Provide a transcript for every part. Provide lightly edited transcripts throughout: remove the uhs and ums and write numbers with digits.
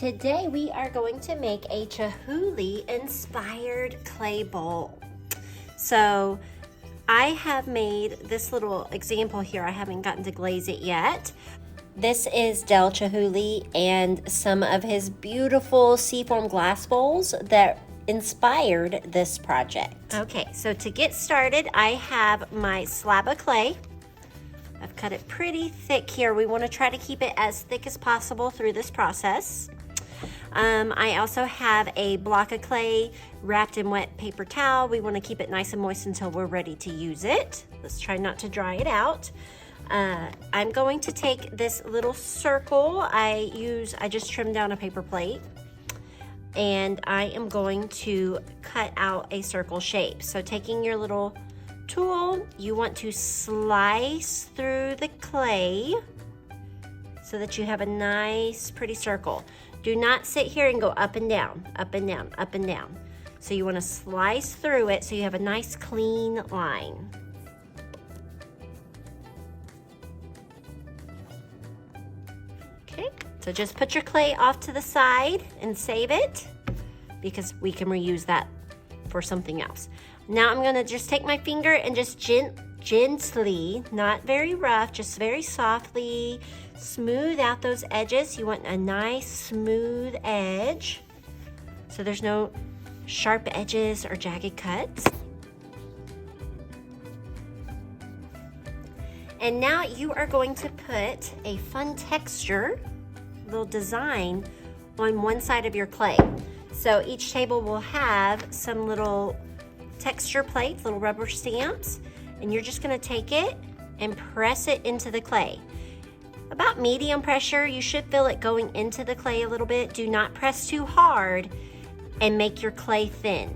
Today we are going to make a Chihuly inspired clay bowl. So I have made this little example here. I haven't gotten to glaze it yet. This is Dale Chihuly and some of his beautiful seafoam glass bowls that inspired this project. Okay, so to get started, I have my slab of clay. I've cut it pretty thick here. We want to try to keep it as thick as possible through this process. I also have a block of clay wrapped in wet paper towel. We want to keep it nice and moist until we're ready to use it. Let's try not to dry it out. I'm going to take this little circle. I just trimmed down a paper plate, and I am going to cut out a circle shape. So taking your little tool, you want to slice through the clay so that you have a nice pretty circle. Do not sit here and go up and down, up and down, up and down. So you want to slice through it so you have a nice clean line. Okay, so just put your clay off to the side and save it because we can reuse that for something else. Now I'm gonna just take my finger and just gently, not very rough, just very softly smooth out those edges. You want a nice smooth edge so there's no sharp edges or jagged cuts. And now you are going to put a fun texture, little design on one side of your clay. So each table will have some little texture plates, little rubber stamps, and you're just gonna take it and press it into the clay. About medium pressure. You should feel it going into the clay a little bit. Do not press too hard and make your clay thin.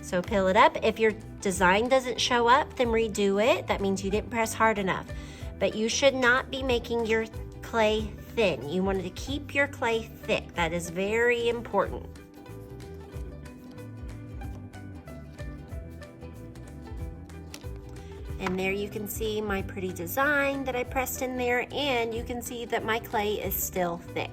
So peel it up. If your design doesn't show up, then redo it. That means you didn't press hard enough. But you should not be making your clay thin. You wanted to keep your clay thick. That is very important. And there you can see my pretty design that I pressed in there, and you can see that my clay is still thick.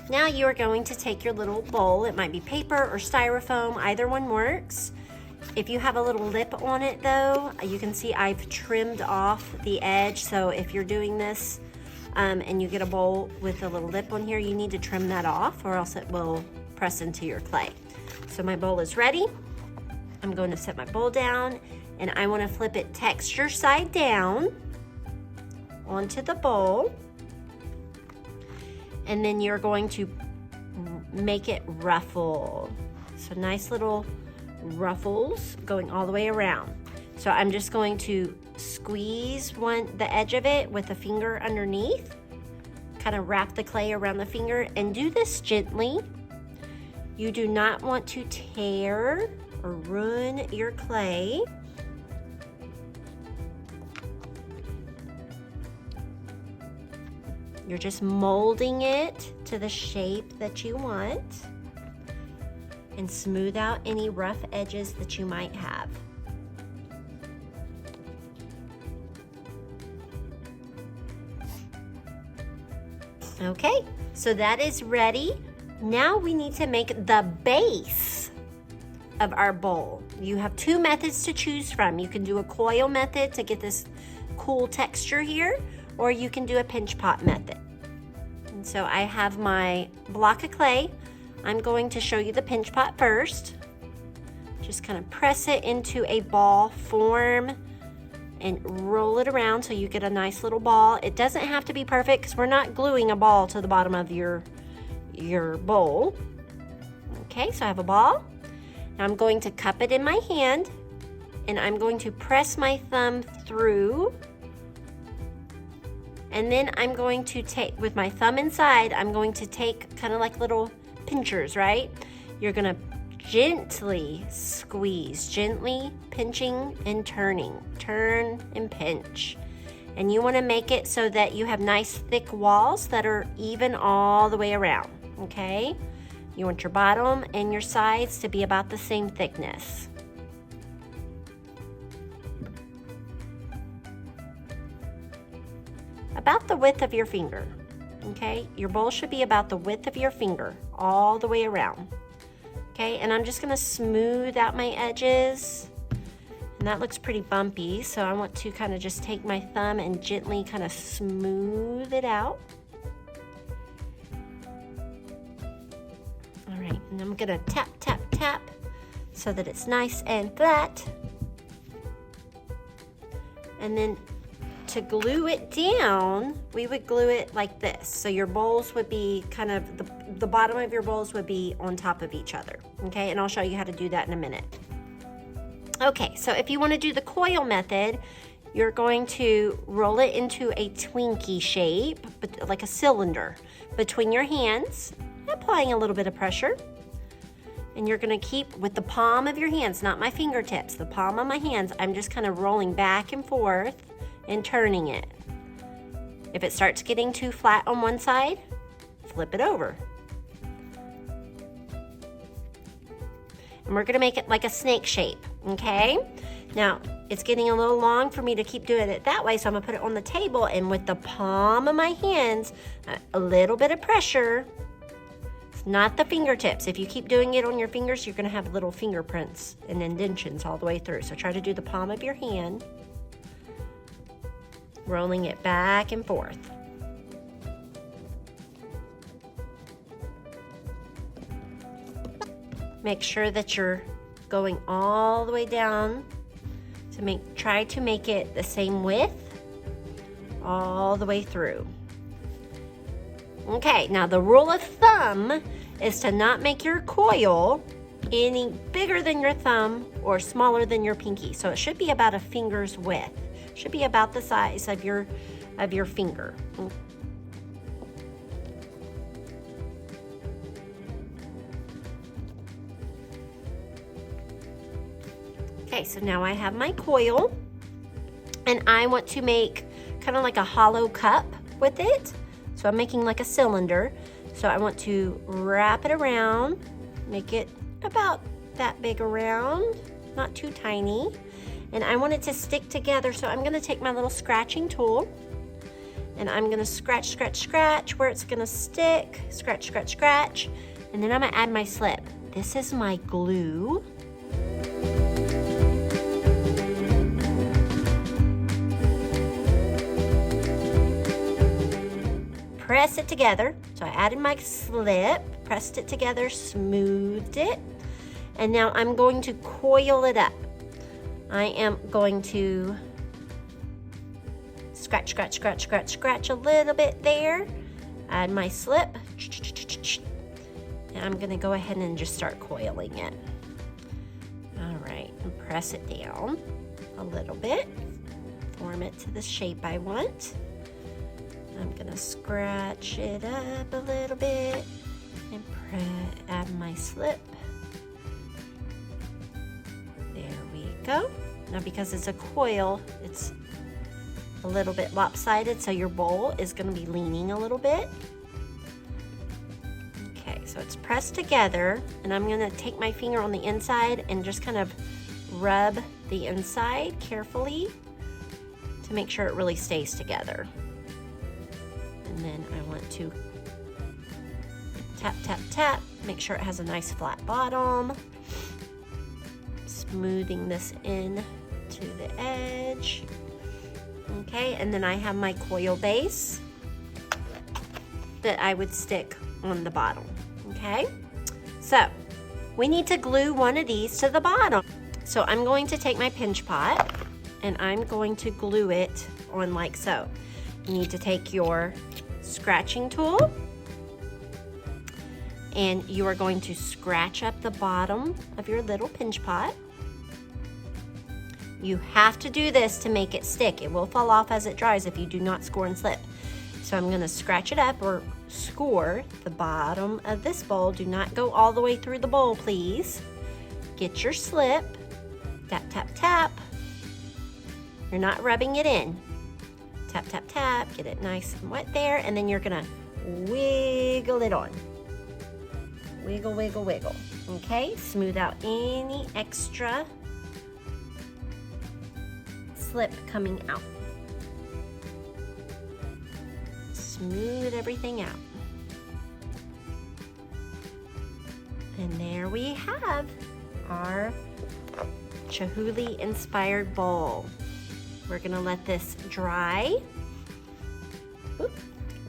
Now you are going to take your little bowl. It might be paper or styrofoam, either one works. If you have a little lip on it though, you can see I've trimmed off the edge. So if you're doing this and you get a bowl with a little lip on here, you need to trim that off or else it will press into your clay. So my bowl is ready. I'm going to set my bowl down, and I want to flip it texture side down onto the bowl. And then you're going to make it ruffle. So nice little ruffles going all the way around. So I'm just going to squeeze the edge of it with a finger underneath, kind of wrap the clay around the finger, and do this gently. You do not want to tear or ruin your clay. You're just molding it to the shape that you want and smooth out any rough edges that you might have. Okay, so that is ready. Now we need to make the base of our bowl. You have two methods to choose from. You can do a coil method to get this cool texture here, or you can do a pinch pot method. And so I have my block of clay. I'm going to show you the pinch pot first. Just kind of press it into a ball form and roll it around so you get a nice little ball. It doesn't have to be perfect because we're not gluing a ball to the bottom of your bowl. Okay, so I have a ball. Now I'm going to cup it in my hand, and I'm going to press my thumb through. And then I'm going to take, with my thumb inside, I'm going to take kind of like little pinchers, right? You're gonna gently squeeze, gently pinching and turning. Turn and pinch. And you wanna make it so that you have nice thick walls that are even all the way around, okay? You want your bottom and your sides to be about the same thickness. About the width of your finger. okay? Your bowl should be about the width of your finger, all the way around, okay? And I'm just gonna smooth out my edges. And that looks pretty bumpy, so I want to kind of just take my thumb and gently kind of smooth it out. All right, and I'm gonna tap, tap, tap so that it's nice and flat. And then to glue it down, we would glue it like this. So your bowls would be kind of, the bottom of your bowls would be on top of each other, okay? And I'll show you how to do that in a minute. Okay, so if you want to do the coil method, you're going to roll it into a Twinkie shape, but like a cylinder, between your hands, applying a little bit of pressure. And you're going to keep with the palm of your hands, not my fingertips, the palm of my hands. I'm just kind of rolling back and forth and turning it. If it starts getting too flat on one side, flip it over. And we're gonna make it like a snake shape, okay? Now, it's getting a little long for me to keep doing it that way, so I'm gonna put it on the table, and with the palm of my hands, a little bit of pressure, it's not the fingertips. If you keep doing it on your fingers, you're gonna have little fingerprints and indentions all the way through. So try to do the palm of your hand, rolling it back and forth. Make sure that you're going all the way down to try to make it the same width all the way through. Okay, now the rule of thumb is to not make your coil any bigger than your thumb or smaller than your pinky. So it should be about a finger's width. It should be about the size of your finger. Okay, so now I have my coil, and I want to make kind of like a hollow cup with it. So I'm making like a cylinder. So I want to wrap it around, make it about that big around, not too tiny. And I want it to stick together, so I'm gonna take my little scratching tool, and I'm gonna scratch, scratch, scratch where it's gonna stick, scratch, scratch, scratch, and then I'm gonna add my slip. This is my glue. Press it together. So I added my slip, pressed it together, smoothed it, and now I'm going to coil it up. I am going to scratch, scratch, scratch, scratch, scratch a little bit there, add my slip, and I'm gonna go ahead and just start coiling it. All right, and press it down a little bit, form it to the shape I want. I'm gonna scratch it up a little bit and add my slip. There we go. Now because it's a coil, it's a little bit lopsided, so your bowl is gonna be leaning a little bit. Okay, so it's pressed together, and I'm gonna take my finger on the inside and just kind of rub the inside carefully to make sure it really stays together. And then I want to tap, tap, tap, make sure it has a nice flat bottom. Smoothing this in to the edge. Okay, and then I have my coil base that I would stick on the bottom. Okay, so we need to glue one of these to the bottom. So I'm going to take my pinch pot and I'm going to glue it on like so. You need to take your scratching tool and you are going to scratch up the bottom of your little pinch pot. You have to do this to make it stick. It will fall off as it dries if you do not score and slip. So I'm gonna scratch it up or score the bottom of this bowl. Do not go all the way through the bowl, please. Get your slip, tap, tap, tap. You're not rubbing it in. Tap, tap, tap, get it nice and wet there, and then you're gonna wiggle it on. Wiggle, wiggle, wiggle. Okay, smooth out any extra slip coming out. smooth everything out. And there we have our Chihuly inspired bowl. We're gonna let this dry. Oop,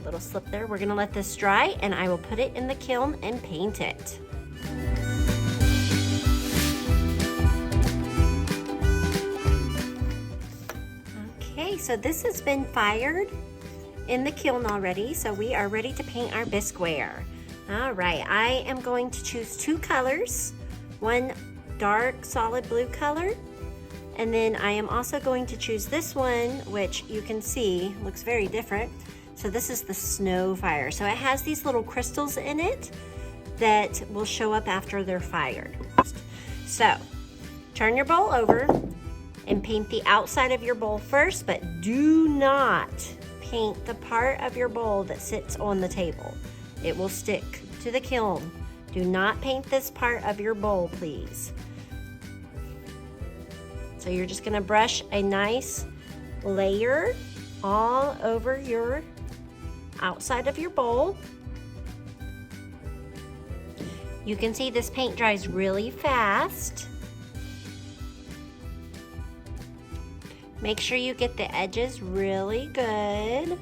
a little slip there. We're gonna let this dry and I will put it in the kiln and paint it. Okay, so this has been fired in the kiln already, so we are ready to paint our bisqueware. All right, I am going to choose two colors, one dark solid blue color, and then I am also going to choose this one, which you can see looks very different. So this is the snow fire. So it has these little crystals in it that will show up after they're fired. So turn your bowl over and paint the outside of your bowl first, but do not paint the part of your bowl that sits on the table. It will stick to the kiln. Do not paint this part of your bowl, please. So you're just gonna brush a nice layer all over your outside of your bowl. You can see this paint dries really fast. Make sure you get the edges really good.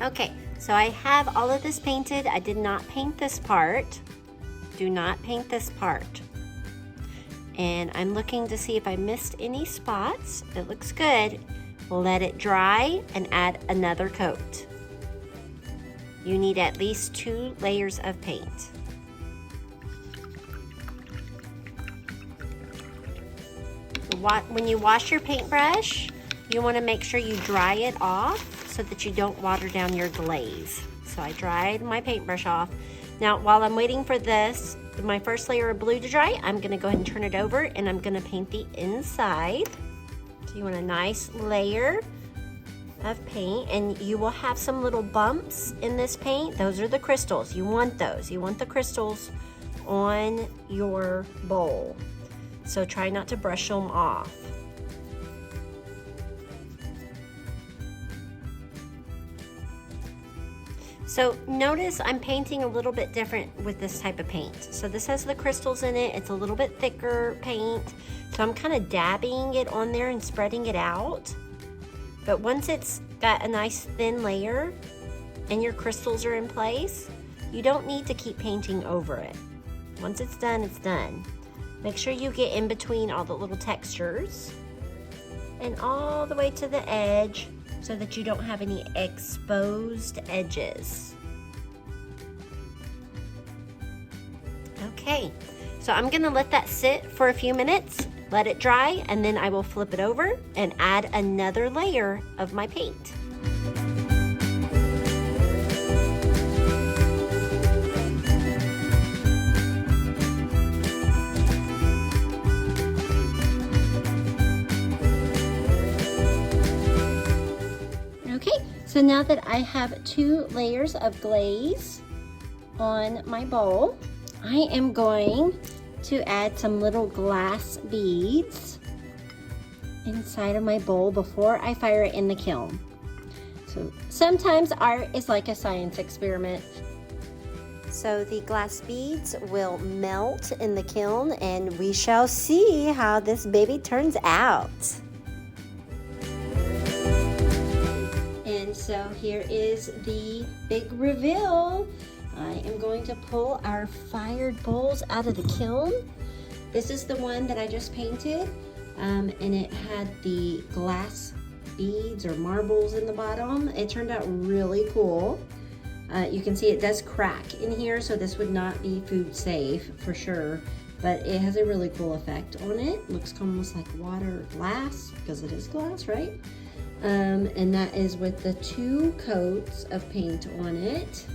Okay, so I have all of this painted. I did not paint this part. Do not paint this part. And I'm looking to see if I missed any spots. It looks good. Let it dry and add another coat. You need at least 2 layers of paint. When you wash your paintbrush, you want to make sure you dry it off so that you don't water down your glaze. So I dried my paintbrush off. Now, while I'm waiting for this, my first layer of blue to dry, I'm gonna go ahead and turn it over and I'm gonna paint the inside. So you want a nice layer of paint, and you will have some little bumps in this paint. Those are the crystals. You want those. You want the crystals on your bowl. So try not to brush them off. So notice I'm painting a little bit different with this type of paint. So this has the crystals in it. It's a little bit thicker paint. So I'm kind of dabbing it on there and spreading it out. But once it's got a nice thin layer and your crystals are in place, you don't need to keep painting over it. Once it's done, it's done. Make sure you get in between all the little textures and all the way to the edge, so that you don't have any exposed edges. Okay, so I'm gonna let that sit for a few minutes, let it dry, and then I will flip it over and add another layer of my paint. So now that I have 2 layers of glaze on my bowl, I am going to add some little glass beads inside of my bowl before I fire it in the kiln. So sometimes art is like a science experiment. So the glass beads will melt in the kiln and we shall see how this baby turns out. So here is the big reveal. I am going to pull our fired bowls out of the kiln. This is the one that I just painted, and it had the glass beads or marbles in the bottom. It turned out really cool. You can see it does crack in here, so this would not be food safe for sure, but it has a really cool effect on it. Looks almost like water glass, because it is glass, right? And that is with the 2 coats of paint on it.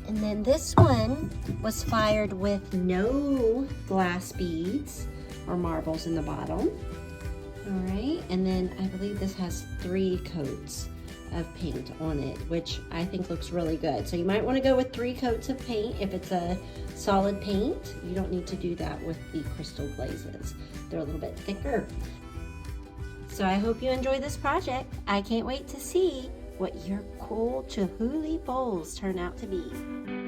And then this one was fired with no glass beads or marbles in the bottom. All right, and then I believe this has 3 coats of paint on it, which I think looks really good. So you might want to go with 3 coats of paint if it's a solid paint. You don't need to do that with the crystal glazes. They're a little bit thicker. So I hope you enjoy this project. I can't wait to see what your cool Chihuly bowls turn out to be.